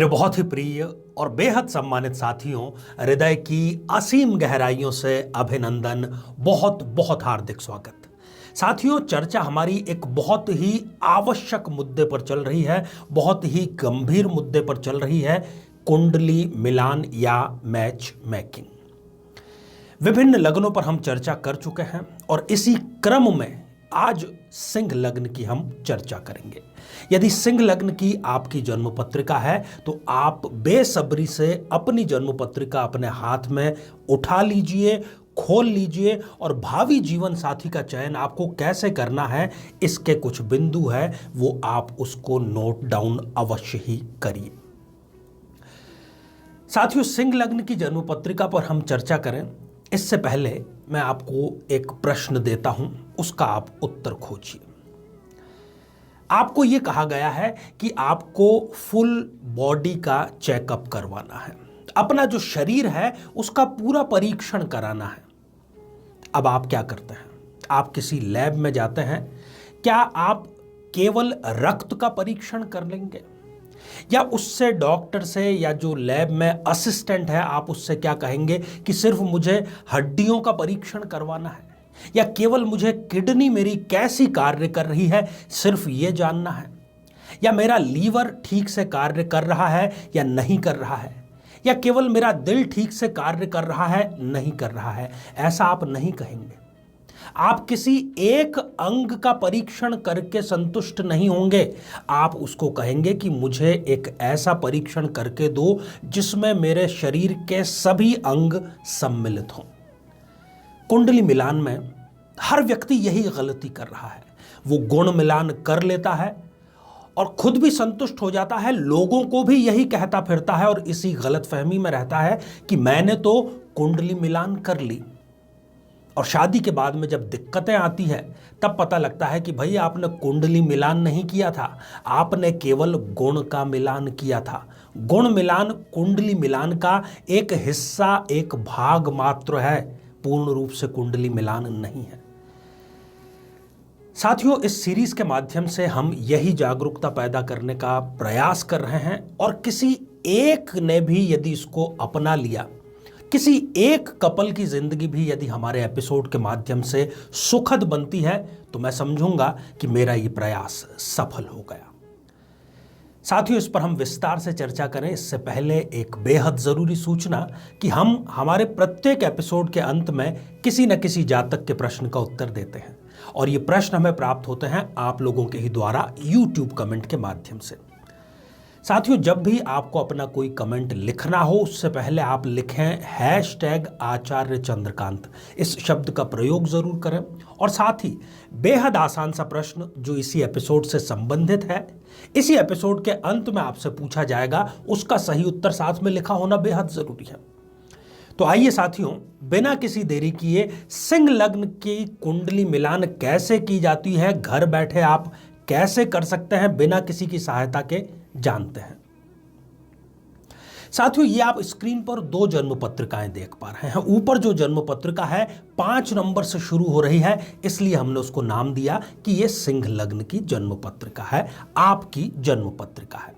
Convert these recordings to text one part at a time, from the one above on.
बहुत ही प्रिय और बेहद सम्मानित साथियों, हृदय की असीम गहराइयों से अभिनंदन, बहुत बहुत हार्दिक स्वागत। साथियों, चर्चा हमारी एक बहुत ही आवश्यक मुद्दे पर चल रही है, बहुत ही गंभीर मुद्दे पर चल रही है, कुंडली मिलान या मैच मेकिंग। विभिन्न लग्नों पर हम चर्चा कर चुके हैं और इसी क्रम में आज सिंह लग्न की हम चर्चा करेंगे। यदि सिंह लग्न की आपकी जन्म पत्रिका है तो आप बेसब्री से अपनी जन्म पत्रिका अपने हाथ में उठा लीजिए, खोल लीजिए और भावी जीवन साथी का चयन आपको कैसे करना है, इसके कुछ बिंदु है, वो आप उसको नोट डाउन अवश्य ही करिए। साथियों, सिंह लग्न की जन्म पत्रिका पर हम चर्चा करें इससे पहले मैं आपको एक प्रश्न देता हूं, उसका आप उत्तर खोजिए। आपको यह कहा गया है कि आपको फुल बॉडी का चेकअप करवाना है, अपना जो शरीर है उसका पूरा परीक्षण कराना है। अब आप क्या करते हैं? आप किसी लैब में जाते हैं? क्या आप केवल रक्त का परीक्षण कर लेंगे, या उससे डॉक्टर से या जो लैब में असिस्टेंट है आप उससे क्या कहेंगे कि सिर्फ मुझे हड्डियों का परीक्षण करवाना है, या केवल मुझे किडनी मेरी कैसी कार्य कर रही है सिर्फ ये जानना है, या मेरा लीवर ठीक से कार्य कर रहा है या नहीं कर रहा है, या केवल मेरा दिल ठीक से कार्य कर रहा है नहीं कर रहा है। ऐसा आप नहीं कहेंगे। आप किसी एक अंग का परीक्षण करके संतुष्ट नहीं होंगे, आप उसको कहेंगे कि मुझे एक ऐसा परीक्षण करके दो जिसमें मेरे शरीर के सभी अंग सम्मिलित हों। कुंडली मिलान में हर व्यक्ति यही गलती कर रहा है। वो गुण मिलान कर लेता है और खुद भी संतुष्ट हो जाता है, लोगों को भी यही कहता फिरता है और इसी गलतफहमी में रहता है कि मैंने तो कुंडली मिलान कर ली। और शादी के बाद में जब दिक्कतें आती है तब पता लगता है कि भाई आपने कुंडली मिलान नहीं किया था, आपने केवल गुण का मिलान किया था। गुण मिलान कुंडली मिलान का एक हिस्सा, एक भाग मात्र है, पूर्ण रूप से कुंडली मिलान नहीं है। साथियों, इस सीरीज के माध्यम से हम यही जागरूकता पैदा करने का प्रयास कर रहे हैं और किसी एक ने भी यदि इसको अपना लिया, किसी एक कपल की जिंदगी भी यदि हमारे एपिसोड के माध्यम से सुखद बनती है तो मैं समझूंगा कि मेरा ये प्रयास सफल हो गया। साथियों, इस पर हम विस्तार से चर्चा करें इससे पहले एक बेहद जरूरी सूचना कि हम हमारे प्रत्येक एपिसोड के अंत में किसी न किसी जातक के प्रश्न का उत्तर देते हैं और ये प्रश्न हमें प्राप्त होते हैं आप लोगों के ही द्वारा YouTube कमेंट के माध्यम से। साथियों, जब भी आपको अपना कोई कमेंट लिखना हो उससे पहले आप लिखें #आचार्य चंद्रकांत, इस शब्द का प्रयोग जरूर करें। और साथ ही बेहद आसान सा प्रश्न जो इसी एपिसोड से संबंधित है, इसी एपिसोड के अंत में आपसे पूछा जाएगा, उसका सही उत्तर साथ में लिखा होना बेहद जरूरी है। तो आइए साथियों, बिना किसी देरी किए सिंह लग्न की कुंडली मिलान कैसे की जाती है, घर बैठे आप कैसे कर सकते हैं बिना किसी की सहायता के, जानते हैं। साथियों, ये आप स्क्रीन पर दो जन्म पत्रिकाएं देख पा रहे हैं। ऊपर जो जन्म पत्रिका है 5 नंबर से शुरू हो रही है, इसलिए हमने उसको नाम दिया कि ये सिंह लग्न की जन्म पत्रिका है, आपकी जन्म पत्रिका है।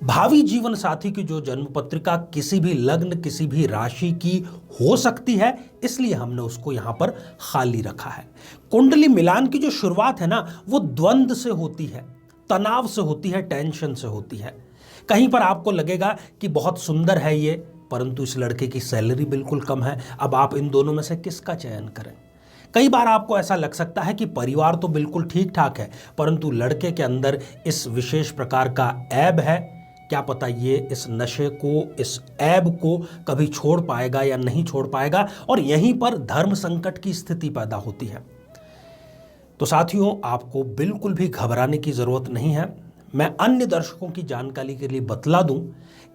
भावी जीवन साथी की जो जन्म पत्रिका किसी भी लग्न, किसी भी राशि की हो सकती है, इसलिए हमने उसको यहां पर खाली रखा है। कुंडली मिलान की जो शुरुआत है ना, वो द्वंद्व से होती है, तनाव से होती है, टेंशन से होती है। कहीं पर आपको लगेगा कि बहुत सुंदर है ये, परंतु इस लड़के की सैलरी बिल्कुल कम है। अब आप इन दोनों में से किसका चयन करें? कई बार आपको ऐसा लग सकता है कि परिवार तो बिल्कुल ठीक ठाक है, परंतु लड़के के अंदर इस विशेष प्रकार का ऐब है। क्या पता ये इस नशे को, इस ऐब को कभी छोड़ पाएगा या नहीं छोड़ पाएगा, और यहीं पर धर्म संकट की स्थिति पैदा होती है। तो साथियों, आपको बिल्कुल भी घबराने की जरूरत नहीं है। मैं अन्य दर्शकों की जानकारी के लिए बतला दूं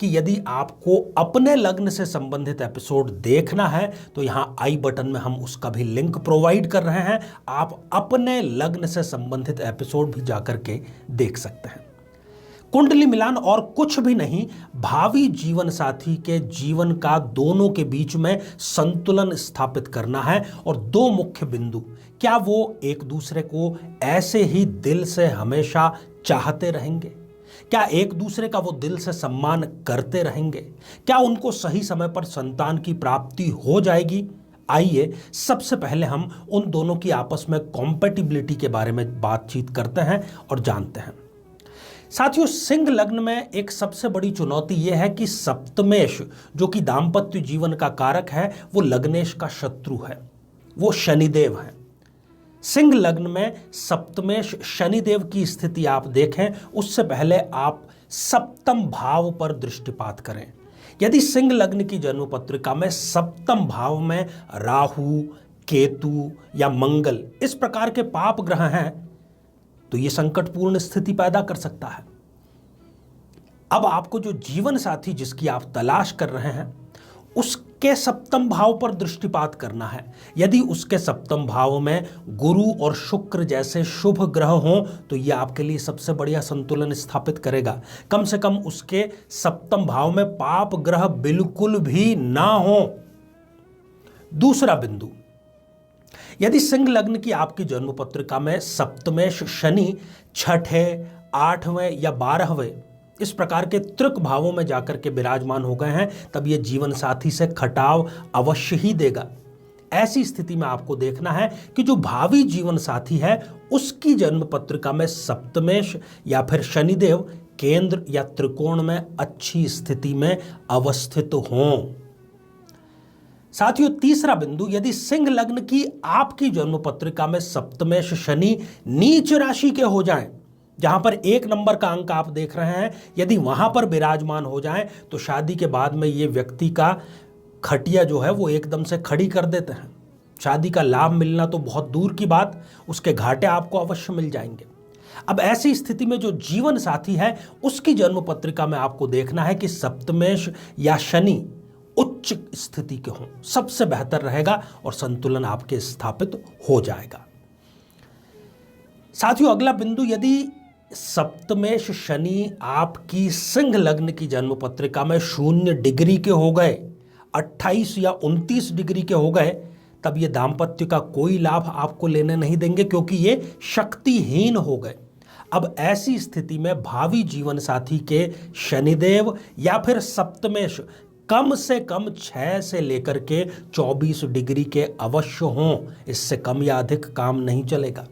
कि यदि आपको अपने लग्न से संबंधित एपिसोड देखना है तो यहां आई बटन में हम उसका भी लिंक प्रोवाइड कर रहे हैं। आप अपने लग्न से संबंधित एपिसोड भी जाकर के देख सकते हैं। कुंडली मिलान और कुछ भी नहीं, भावी जीवन साथी के जीवन का दोनों के बीच में संतुलन स्थापित करना है। और दो मुख्य बिंदु, क्या वो एक दूसरे को ऐसे ही दिल से हमेशा चाहते रहेंगे? क्या एक दूसरे का वो दिल से सम्मान करते रहेंगे? क्या उनको सही समय पर संतान की प्राप्ति हो जाएगी? आइए सबसे पहले हम उन दोनों की आपस में कॉम्पेटिबिलिटी के बारे में बातचीत करते हैं और जानते हैं। साथियों, सिंह लग्न में एक सबसे बड़ी चुनौती यह है कि सप्तमेश जो कि दाम्पत्य जीवन का कारक है वो लग्नेश का शत्रु है, वो शनिदेव है। सिंह लग्न में सप्तमेश शनिदेव की स्थिति आप देखें उससे पहले आप सप्तम भाव पर दृष्टिपात करें। यदि सिंह लग्न की जन्म पत्रिका में सप्तम भाव में राहु, केतु या मंगल इस प्रकार के पाप ग्रह हैं तो यह संकटपूर्ण स्थिति पैदा कर सकता है। अब आपको जो जीवन साथी जिसकी आप तलाश कर रहे हैं उसके सप्तम भाव पर दृष्टिपात करना है। यदि उसके सप्तम भाव में गुरु और शुक्र जैसे शुभ ग्रह हों तो यह आपके लिए सबसे बढ़िया संतुलन स्थापित करेगा। कम से कम उसके सप्तम भाव में पाप ग्रह बिल्कुल भी ना हो। दूसरा बिंदु, यदि सिंह लग्न की आपकी जन्म पत्रिका में सप्तमेश शनि छठे, आठवें या 12वें इस प्रकार के त्रिक भावों में जाकर के विराजमान हो गए हैं तब यह जीवन साथी से खटाव अवश्य ही देगा। ऐसी स्थिति में आपको देखना है कि जो भावी जीवन साथी है उसकी जन्म पत्रिका में सप्तमेश या फिर शनिदेव केंद्र या त्रिकोण में अच्छी स्थिति में अवस्थित हों। साथियों, तीसरा बिंदु, यदि सिंह लग्न की आपकी जन्म पत्रिका में सप्तमेश शनि नीच राशि के हो जाएं, जहां पर 1 नंबर का अंक आप देख रहे हैं, यदि वहां पर विराजमान हो जाएं तो शादी के बाद में ये व्यक्ति का खटिया जो है वो एकदम से खड़ी कर देते हैं। शादी का लाभ मिलना तो बहुत दूर की बात, उसके घाटे आपको अवश्य मिल जाएंगे। अब ऐसी स्थिति में जो जीवन साथी है उसकी जन्म पत्रिका में आपको देखना है कि सप्तमेश या शनि उच्च स्थिति के हों, सबसे बेहतर रहेगा और संतुलन आपके स्थापित हो जाएगा। साथियों, अगला बिंदु, यदि सप्तमेश शनि आपकी सिंह लग्न की जन्म पत्रिका में 0 डिग्री के हो गए, 28 या 29 डिग्री के हो गए, तब ये दाम्पत्य का कोई लाभ आपको लेने नहीं देंगे क्योंकि ये शक्तिहीन हो गए। अब ऐसी स्थिति में भावी जीवन साथी के शनिदेव या फिर सप्तमेश कम से कम 6 से लेकर के 24 डिग्री के अवश्य हों, इससे कम या अधिक काम नहीं चलेगा।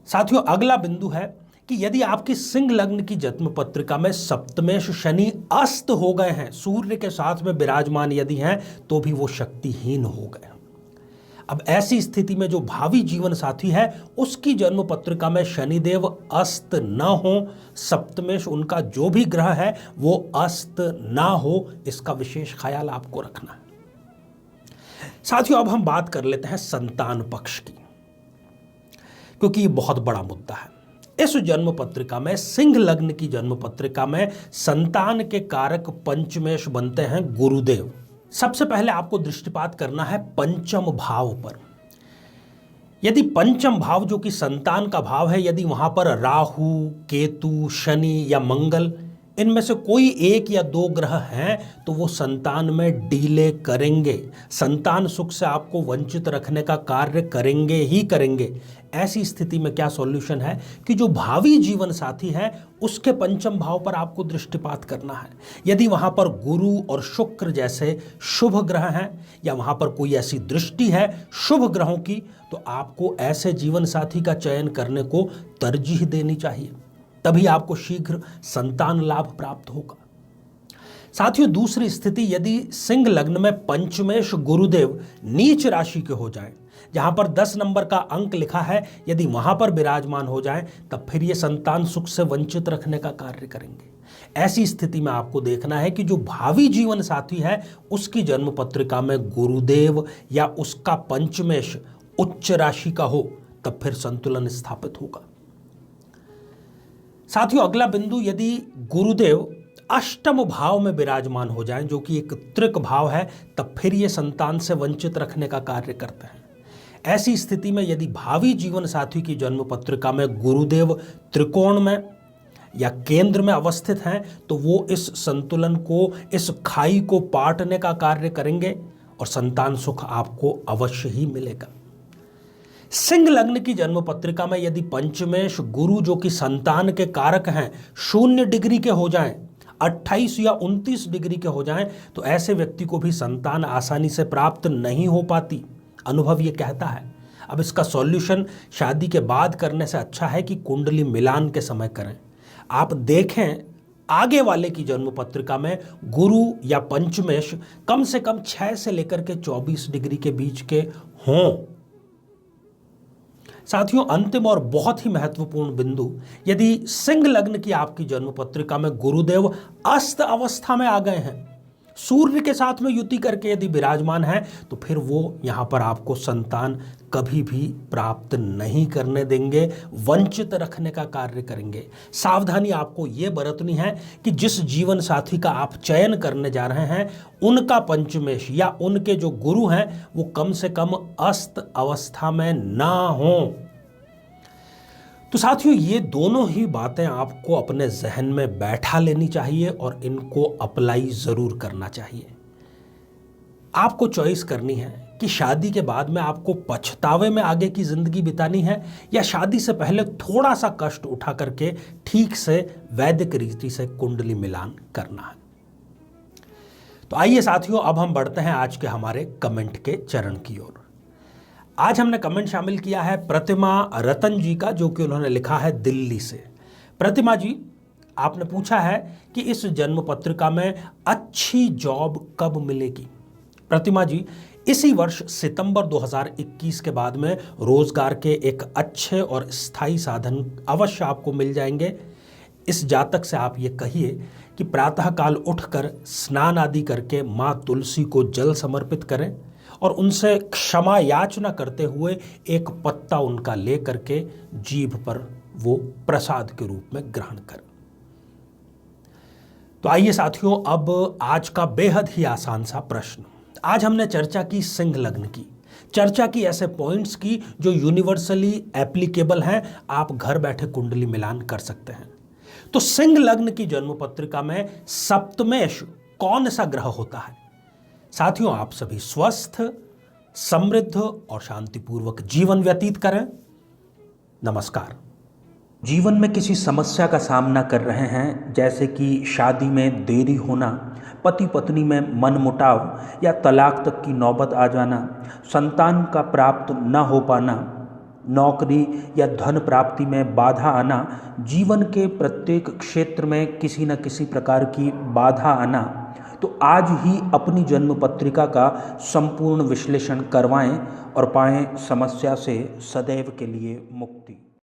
साथियों, अगला बिंदु है कि यदि आपकी सिंह लग्न की जन्म पत्रिका में सप्तमेश शनि अस्त हो गए हैं, सूर्य के साथ में विराजमान यदि हैं तो भी वो शक्तिहीन हो गए। अब ऐसी स्थिति में जो भावी जीवन साथी है उसकी जन्म पत्रिका में शनिदेव अस्त न हो, सप्तमेश उनका जो भी ग्रह है वो अस्त ना हो, इसका विशेष ख्याल आपको रखना है। साथियों, अब हम बात कर लेते हैं संतान पक्ष की, क्योंकि ये बहुत बड़ा मुद्दा है। इस जन्म पत्रिका में सिंह लग्न की जन्म पत्रिका में संतान के कारक पंचमेश बनते हैं गुरुदेव। सबसे पहले आपको दृष्टिपात करना है पंचम भाव पर। यदि पंचम भाव जो कि संतान का भाव है, यदि वहां पर राहु, केतु, शनि या मंगल इनमें से कोई 1 या 2 ग्रह हैं तो वो संतान में डीले करेंगे, संतान सुख से आपको वंचित रखने का कार्य करेंगे ही करेंगे। ऐसी स्थिति में क्या सॉल्यूशन है कि जो भावी जीवन साथी है उसके पंचम भाव पर आपको दृष्टिपात करना है। यदि वहां पर गुरु और शुक्र जैसे शुभ ग्रह हैं या वहां पर कोई ऐसी दृष्टि है शुभ ग्रहों की तो आपको ऐसे जीवन साथी का चयन करने को तरजीह देनी चाहिए, तभी आपको शीघ्र संतान लाभ प्राप्त होगा। साथियों, दूसरी स्थिति, यदि सिंह लग्न में पंचमेश गुरुदेव नीच राशि के हो जाएं, जहां पर 10 नंबर का अंक लिखा है, यदि वहां पर विराजमान हो जाएं तब फिर ये संतान सुख से वंचित रखने का कार्य करेंगे। ऐसी स्थिति में आपको देखना है कि जो भावी जीवन साथी है उसकी जन्म पत्रिका में गुरुदेव या उसका पंचमेश उच्च राशि का हो, तब फिर संतुलन स्थापित होगा। साथियों, अगला बिंदु, यदि गुरुदेव अष्टम भाव में विराजमान हो जाएं जो कि एक त्रिक भाव है, तब फिर ये संतान से वंचित रखने का कार्य करते हैं। ऐसी स्थिति में यदि भावी जीवन साथी की जन्म पत्रिका में गुरुदेव त्रिकोण में या केंद्र में अवस्थित हैं तो वो इस संतुलन को, इस खाई को पाटने का कार्य करेंगे और संतान सुख आपको अवश्य ही मिलेगा। सिंह लग्न की जन्म पत्रिका में यदि पंचमेश गुरु जो कि संतान के कारक हैं 0 डिग्री के हो जाएं, 28 या 29 डिग्री के हो जाएं, तो ऐसे व्यक्ति को भी संतान आसानी से प्राप्त नहीं हो पाती, अनुभव ये कहता है। अब इसका सॉल्यूशन शादी के बाद करने से अच्छा है कि कुंडली मिलान के समय करें। आप देखें आगे वाले की जन्म पत्रिका में गुरु या पंचमेश कम से कम 6 से लेकर के 24 डिग्री के बीच के हों। साथियों, अंतिम और बहुत ही महत्वपूर्ण बिंदु, यदि सिंह लग्न की आपकी जन्म पत्रिका में गुरुदेव अस्त अवस्था में आ गए हैं, सूर्य के साथ में युति करके यदि विराजमान है, तो फिर वो यहां पर आपको संतान कभी भी प्राप्त नहीं करने देंगे, वंचित रखने का कार्य करेंगे। सावधानी आपको ये बरतनी है कि जिस जीवन साथी का आप चयन करने जा रहे हैं, उनका पंचमेश या उनके जो गुरु हैं वो कम से कम अस्त अवस्था में ना हो। तो साथियों, ये दोनों ही बातें आपको अपने जहन में बैठा लेनी चाहिए और इनको अप्लाई जरूर करना चाहिए। आपको चॉइस करनी है कि शादी के बाद में आपको पछतावे में आगे की जिंदगी बितानी है या शादी से पहले थोड़ा सा कष्ट उठा करके ठीक से वैदिक रीति से कुंडली मिलान करना है। तो आइए साथियों, अब हम बढ़ते हैं आज के हमारे कमेंट के चरण की ओर। आज हमने कमेंट शामिल किया है प्रतिमा रतन जी का, जो कि उन्होंने लिखा है दिल्ली से। प्रतिमा जी, आपने पूछा है कि इस जन्म पत्रिका में अच्छी जॉब कब मिलेगी। प्रतिमा जी, इसी वर्ष सितंबर 2021 के बाद में रोजगार के एक अच्छे और स्थायी साधन अवश्य आपको मिल जाएंगे। इस जातक से आप ये कहिए कि प्रातःकाल उठकर स्नान आदि करके माँ तुलसी को जल समर्पित करें और उनसे क्षमा याचना करते हुए एक पत्ता उनका ले करके जीभ पर वो प्रसाद के रूप में ग्रहण करें। तो आइए साथियों, अब आज का बेहद ही आसान सा प्रश्न। आज हमने चर्चा की सिंह लग्न की, चर्चा की ऐसे पॉइंट्स की जो यूनिवर्सली एप्लीकेबल हैं, आप घर बैठे कुंडली मिलान कर सकते हैं। तो सिंह लग्न की जन्म पत्रिका में सप्तमेश कौन सा ग्रह होता है? साथियों, आप सभी स्वस्थ, समृद्ध और शांतिपूर्वक जीवन व्यतीत करें। नमस्कार। जीवन में किसी समस्या का सामना कर रहे हैं, जैसे कि शादी में देरी होना, पति पत्नी में मनमुटाव या तलाक तक की नौबत आ जाना, संतान का प्राप्त न हो पाना, नौकरी या धन प्राप्ति में बाधा आना, जीवन के प्रत्येक क्षेत्र में किसी न किसी प्रकार की बाधा आना, तो आज ही अपनी जन्म पत्रिका का संपूर्ण विश्लेषण करवाएं और पाएं समस्या से सदैव के लिए मुक्ति।